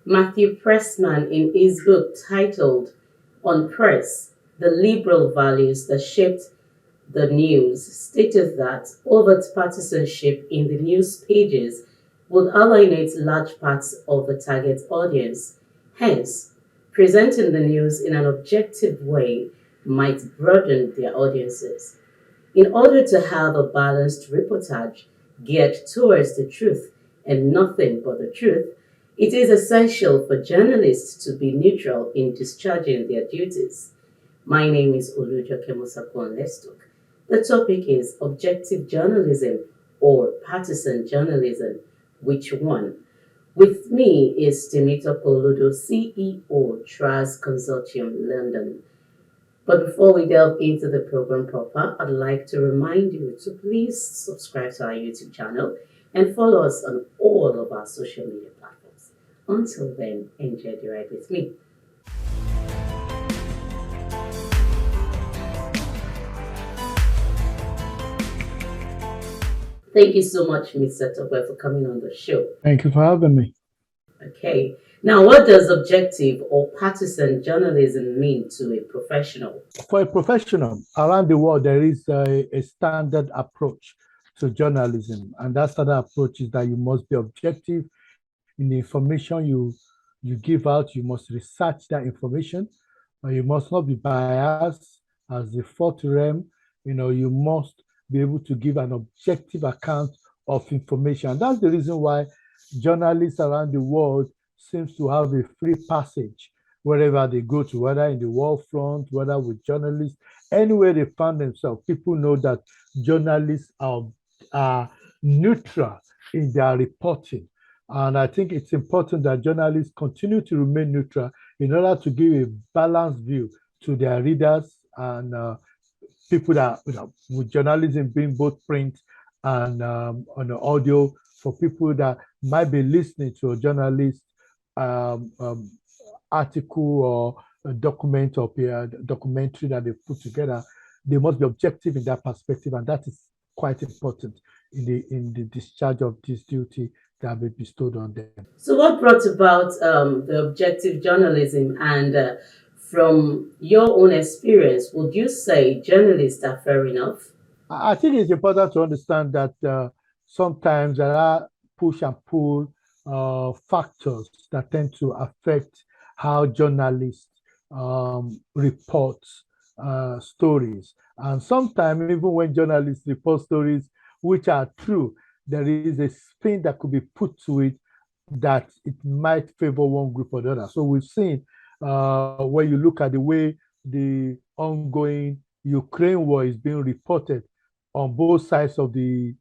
Mathew Pressman, in his book titled On Press, The Liberal Values That Shaped the News, stated that overt partisanship in the news pages would alienate large parts of the target audience. Hence, presenting the news in an objective way might broaden their audiences. In order to have a balanced reportage geared towards the truth and nothing but the truth, it is essential for journalists to be neutral in discharging their duties. My name is Olodo Kemusakwan Lestok. The topic is objective journalism or partisan journalism. Which one? With me is Temitope Olodo, CEO, Trust Consortium, London. But before we delve into the program proper, I'd like to remind you to please subscribe to our YouTube channel and follow us on all of our social media platforms. Until then, enjoy the ride with me. Thank you so much, Mr. Tope, for coming on the show. Thank you for having me. Okay. Now, what does objective or partisan journalism mean to a professional? For a professional, around the world, there is a standard approach to journalism. And that standard approach is that you must be objective in the information you give out. You must research that information. You must not be biased as the fourth realm. You must be able to give an objective account of information. And that's the reason why journalists around the world seems to have a free passage wherever they go to, whether in the war front, whether with journalists, anywhere they find themselves. People know that journalists are neutral in their reporting. And I think it's important that journalists continue to remain neutral in order to give a balanced view to their readers and people that, with journalism being both print and on audio, for people that might be listening to a journalist article or a document or a documentary that they put together, they must be objective in that perspective, and that is quite important in the discharge of this duty that will be bestowed on them. So, what brought about the objective journalism, and from your own experience, would you say journalists are fair enough? I think it's important to understand that sometimes there are push and pull factors that tend to affect how journalists report stories. And sometimes, even when journalists report stories which are true, there is a spin that could be put to it that it might favor one group or the other. So we've seen when you look at the way the ongoing Ukraine war is being reported on both sides of the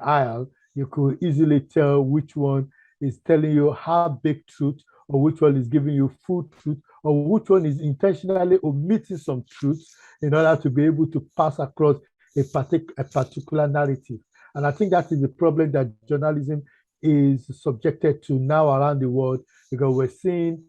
aisle, you could easily tell which one is telling you half-baked truth, or which one is giving you full truth, or which one is intentionally omitting some truths in order to be able to pass across a particular narrative. And I think that is the problem that journalism is subjected to now around the world, because we're seeing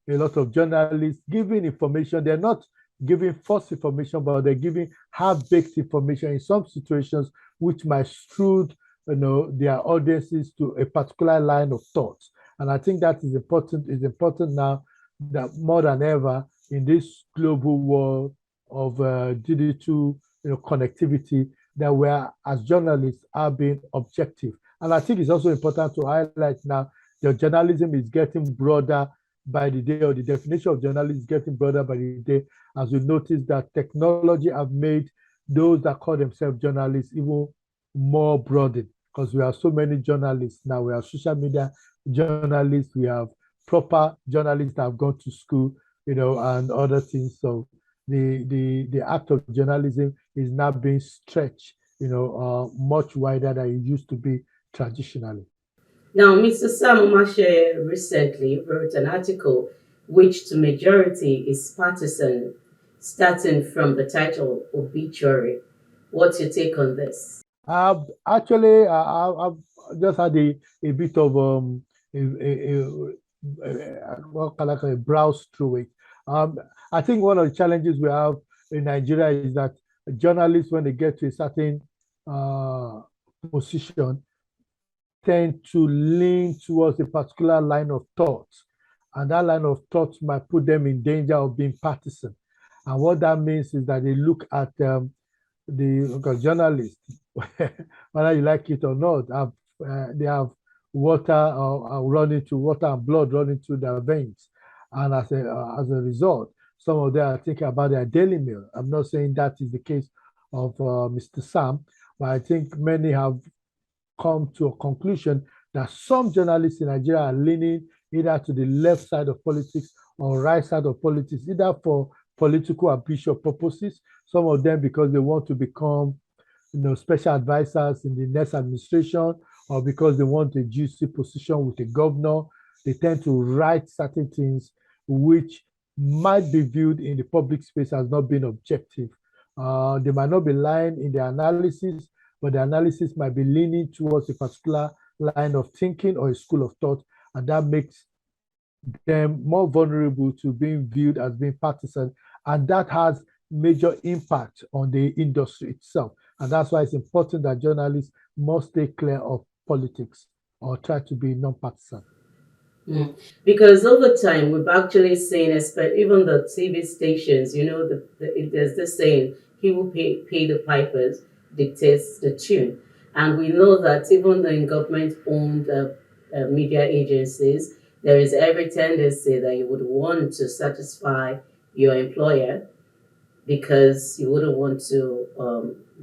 a lot of journalists giving information. They're not giving false information, but they're giving half-baked information in some situations, which might soothe their audiences to a particular line of thought. And I think that is important. It's important now that more than ever in this global world of digital connectivity, that we are, as journalists, are being objective. And I think it's also important to highlight now that journalism is getting broader by the day, or the definition of journalism is getting broader by the day, as we notice that technology have made those that call themselves journalists even more broadened, because we have so many journalists now. We have social media journalists, we have proper journalists that have gone to school, and other things. So the act of journalism is now being stretched, much wider than it used to be traditionally. Now, Mr. Sam Omashe recently wrote an article which to majority is partisan, starting from the title Obituary. What's your take on this? Actually, I've just had a bit of a browse through it. I think one of the challenges we have in Nigeria is that journalists, when they get to a certain position, tend to lean towards a particular line of thought. And that line of thought might put them in danger of being partisan. And what that means is that they look at the journalists, whether you like it or not, they have water running to water and blood running through their veins. And as a result, some of them are thinking about their daily meal. I'm not saying that is the case of Mr. Sam, but I think many have come to a conclusion that some journalists in Nigeria are leaning either to the left side of politics or right side of politics, either for political ambitious purposes, some of them because they want to become special advisors in the next administration, or because they want a juicy position with a governor. They tend to write certain things which might be viewed in the public space as not being objective. They might not be lying in their analysis, but the analysis might be leaning towards a particular line of thinking or a school of thought, and that makes them more vulnerable to being viewed as being partisan, and that has major impact on the industry itself. And that's why it's important that journalists must stay clear of politics or try to be non-partisan. Because over time, we've actually seen, even the TV stations, there's this saying, he who pay the pipers dictates the tune. And we know that even in government-owned media agencies, there is every tendency that you would want to satisfy your employer because you wouldn't want to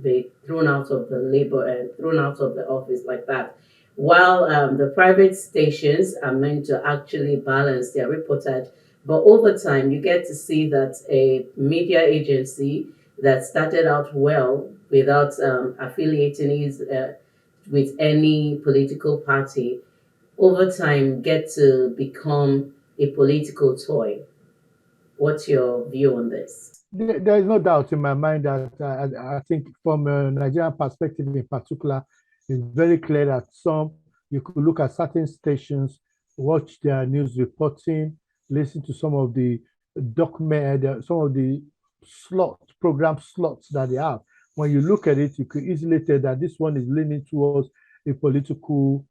be thrown out of the labor and thrown out of the office like that. While the private stations are meant to actually balance their reportage, but over time you get to see that a media agency that started out well without affiliating with any political party, over time get to become a political toy. What's your view on this? There is no doubt in my mind that I think from a Nigerian perspective in particular, it's very clear that you could look at certain stations, watch their news reporting, listen to some of the some of the program slots that they have. When you look at it, you could easily tell that this one is leaning towards a political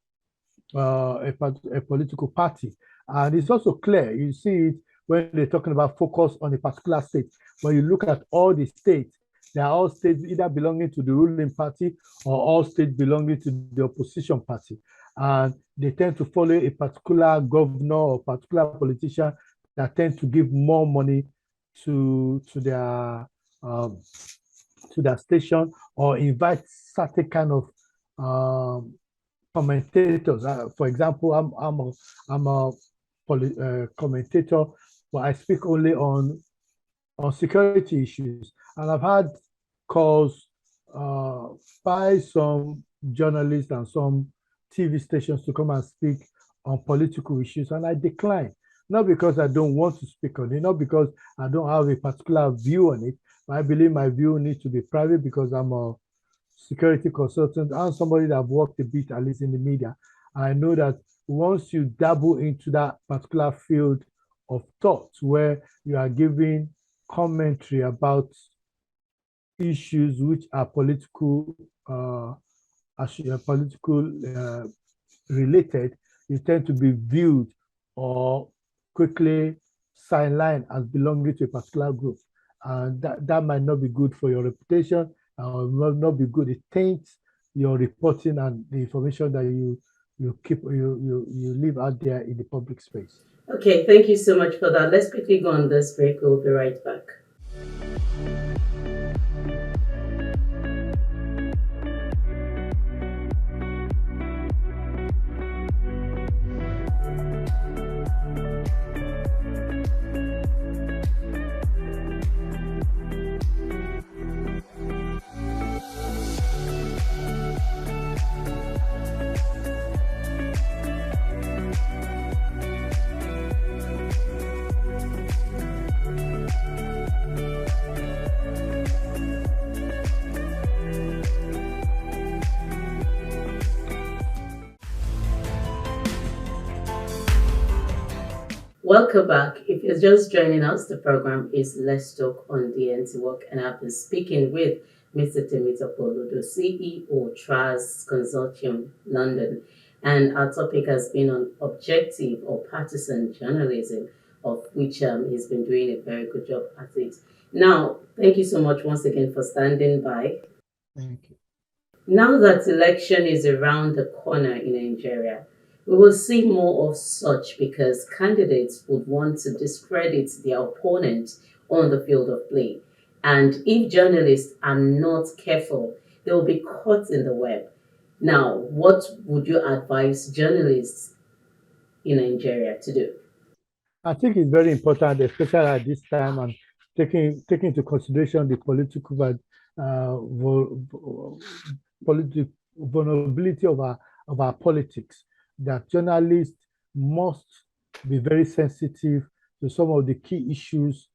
party. And it's also clear, you see it when they're talking about focus on a particular state. When you look at all the states, they are all states either belonging to the ruling party or all states belonging to the opposition party. And they tend to follow a particular governor or particular politician that tend to give more money to their station, or invite certain kind of commentators. For example, I'm a commentator, but I speak only on security issues, and I've had calls by some journalists and some TV stations to come and speak on political issues, and I decline. Not because I don't want to speak on it, not because I don't have a particular view on it, but I believe my view needs to be private because I'm a security consultant and somebody that have worked a bit, at least in the media. And I know that once you dabble into that particular field of thought where you are giving commentary about issues which are political related, you tend to be viewed or quickly sidelined as belonging to a particular group. And that might not be good for your reputation, or might not be good. It taints your reporting and the information that you leave out there in the public space. Okay, thank you so much for that. Let's quickly go on this break. We'll be right back. Welcome back. If you're just joining us, the program is Let's Talk on DNT Work, and I've been speaking with Mr. Temitope Olodo, CEO, TRAS Consortium, London. And our topic has been on objective or partisan journalism, of which he's been doing a very good job at it. Now, thank you so much once again for standing by. Thank you. Now that election is around the corner in Nigeria, we will see more of such because candidates would want to discredit their opponent on the field of play. And if journalists are not careful, they will be caught in the web. Now, what would you advise journalists in Nigeria to do? I think it's very important, especially at this time, and taking into consideration the political vulnerability of our politics, that journalists must be very sensitive to some of the key issues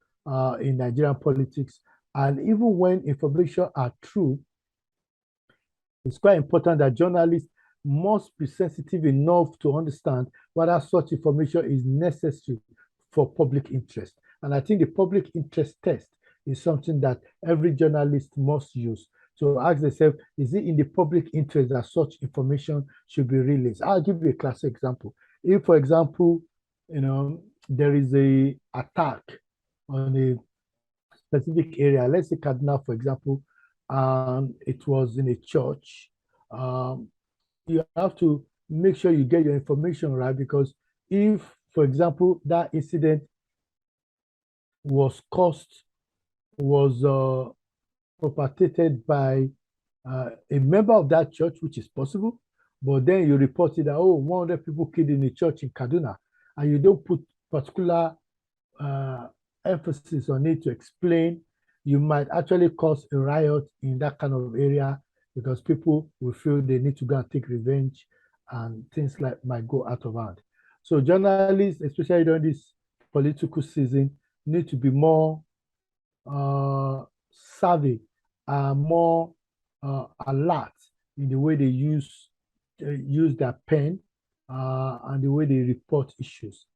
in Nigerian politics. And even when information are true, it's quite important that journalists must be sensitive enough to understand whether such information is necessary for public interest. And I think the public interest test is something that every journalist must use. So ask themselves, is it in the public interest that such information should be released? I'll give you a classic example. If, for example, there is a attack on a specific area, let's say Kaduna, for example, and it was in a church, you have to make sure you get your information right, because if, for example, that incident was perpetrated by a member of that church, which is possible, but then you reported that, 100 people killed in a church in Kaduna, and you don't put particular emphasis on it to explain, you might actually cause a riot in that kind of area, because people will feel they need to go and take revenge, and things like might go out of hand. So journalists, especially during this political season, need to be more savvy and more alert in the way they use their pen and the way they report issues.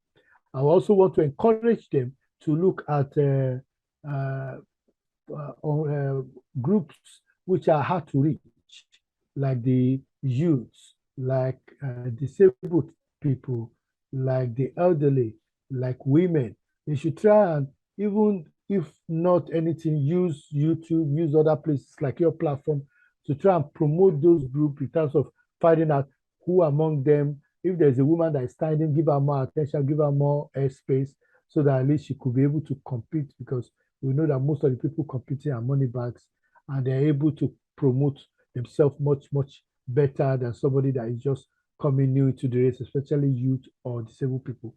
I also want to encourage them to look at groups which are hard to reach, like the youth, like disabled people, like the elderly, like women. They should try and, even if not anything, use YouTube, use other places like your platform to try and promote those groups in terms of finding out who among them, if there's a woman that is standing, give her more attention, give her more airspace, so that at least she could be able to compete, because we know that most of the people competing are money bags, and they're able to promote themselves much, much better than somebody that is just coming new to the race, especially youth or disabled people.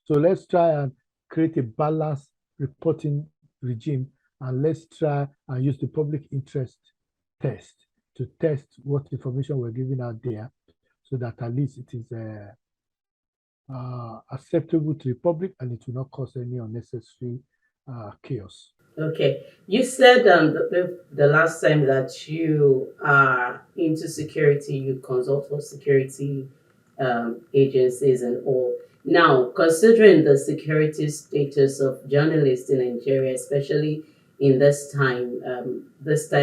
So let's try and create a balanced reporting regime, and let's try and use the public interest test to test what information we're giving out there, so that at least it is acceptable to the public and it will not cause any unnecessary chaos. Okay, you said the last time that you are into security, you consult for security agencies and all. Now, considering the security status of journalists in Nigeria, especially in this time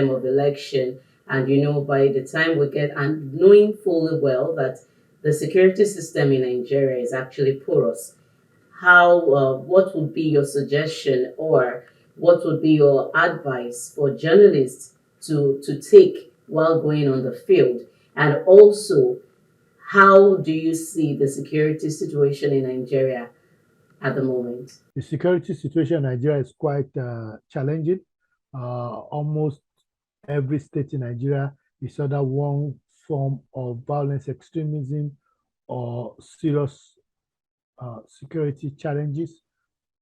of election, and by the time we get, and knowing fully well that the security system in Nigeria is actually porous, what would be your suggestion, or what would be your advice for journalists to take while going on the field? And also, how do you see the security situation in Nigeria at the moment? The security situation in Nigeria is quite challenging. Almost every state in Nigeria is under one form of violence, extremism, or serious security challenges.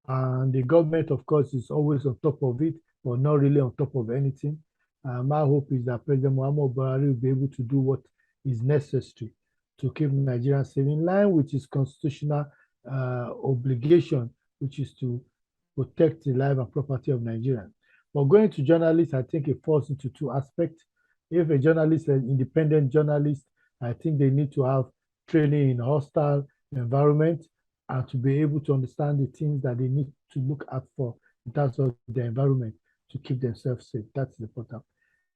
And the government, of course, is always on top of it, but not really on top of anything. My hope is that President Muhammad Buhari will be able to do what is necessary to keep Nigerians safe, in line with his constitutional obligation, which is to protect the life and property of Nigerians. But going to journalists, I think it falls into two aspects. If a journalist, an independent journalist, I think they need to have training in hostile environment, and to be able to understand the things that they need to look out for in terms of the environment to keep themselves safe. That's important.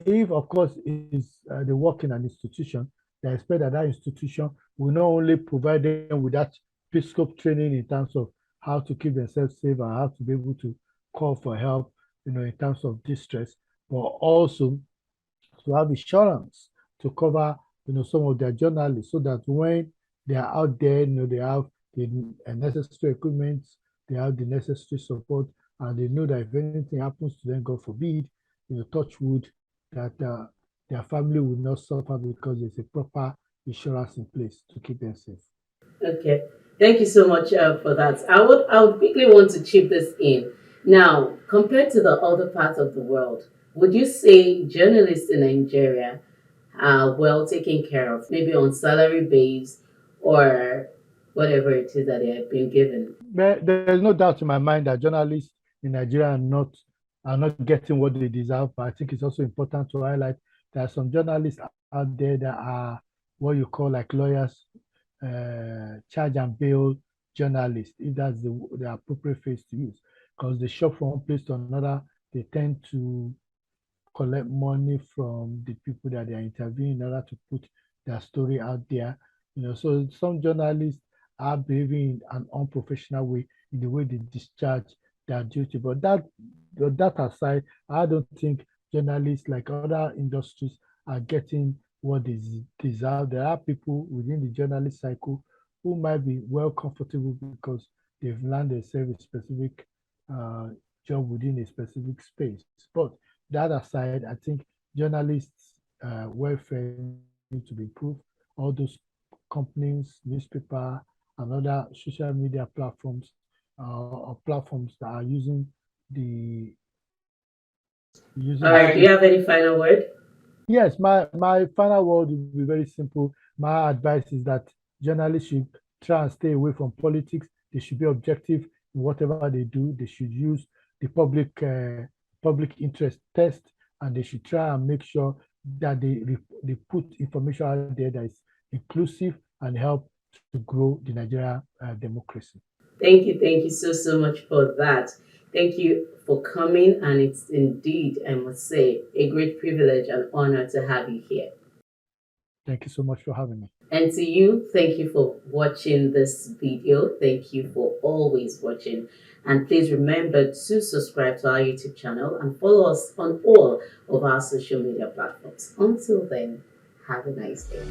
If, of course, they work in an institution, they expect that that institution will not only provide them with that peace-scope training in terms of how to keep themselves safe and how to be able to call for help, in terms of distress, but also to have insurance to cover, some of their journalists so that when they are out there, they have the necessary equipment, they have the necessary support, and they know that if anything happens to them, God forbid, touch wood, that their family will not suffer because there's a proper insurance in place to keep them safe. Okay, thank you so much for that. I would quickly want to chip this in. Now, compared to the other parts of the world, would you say journalists in Nigeria are well taken care of, maybe on salary base or whatever it is that they have been given? There's no doubt in my mind that journalists in Nigeria are not getting what they deserve. But I think it's also important to highlight there are some journalists out there that are what you call like lawyers, charge and bail journalists, if that's the appropriate phrase to use, because they shop from one place to another. They tend to collect money from the people that they are interviewing in order to put their story out there. So some journalists are behaving in an unprofessional way in the way they discharge their duty. But that aside, I don't think journalists like other industries are getting what they deserve. There are people within the journalist cycle who might be well comfortable because they've learned a specific uh, job within a specific space. But that aside, I think journalists' welfare need to be improved. All those companies, newspaper, and other social media platforms or platforms that are the All using the right, do you social. have any final word? Yes, my final word will be very simple. My advice is that journalists should try and stay away from politics. They should be objective in whatever they do. They should use the public interest test, and they should try and make sure that they put information out there that is inclusive and help to grow the Nigeria democracy. Thank you so, so much for that. Thank you for coming, and it's indeed, I must say, a great privilege and honor to have you here. Thank you so much for having me. And to you, thank you for watching this video. Thank you for always watching. And please remember to subscribe to our YouTube channel and follow us on all of our social media platforms. Until then, have a nice day.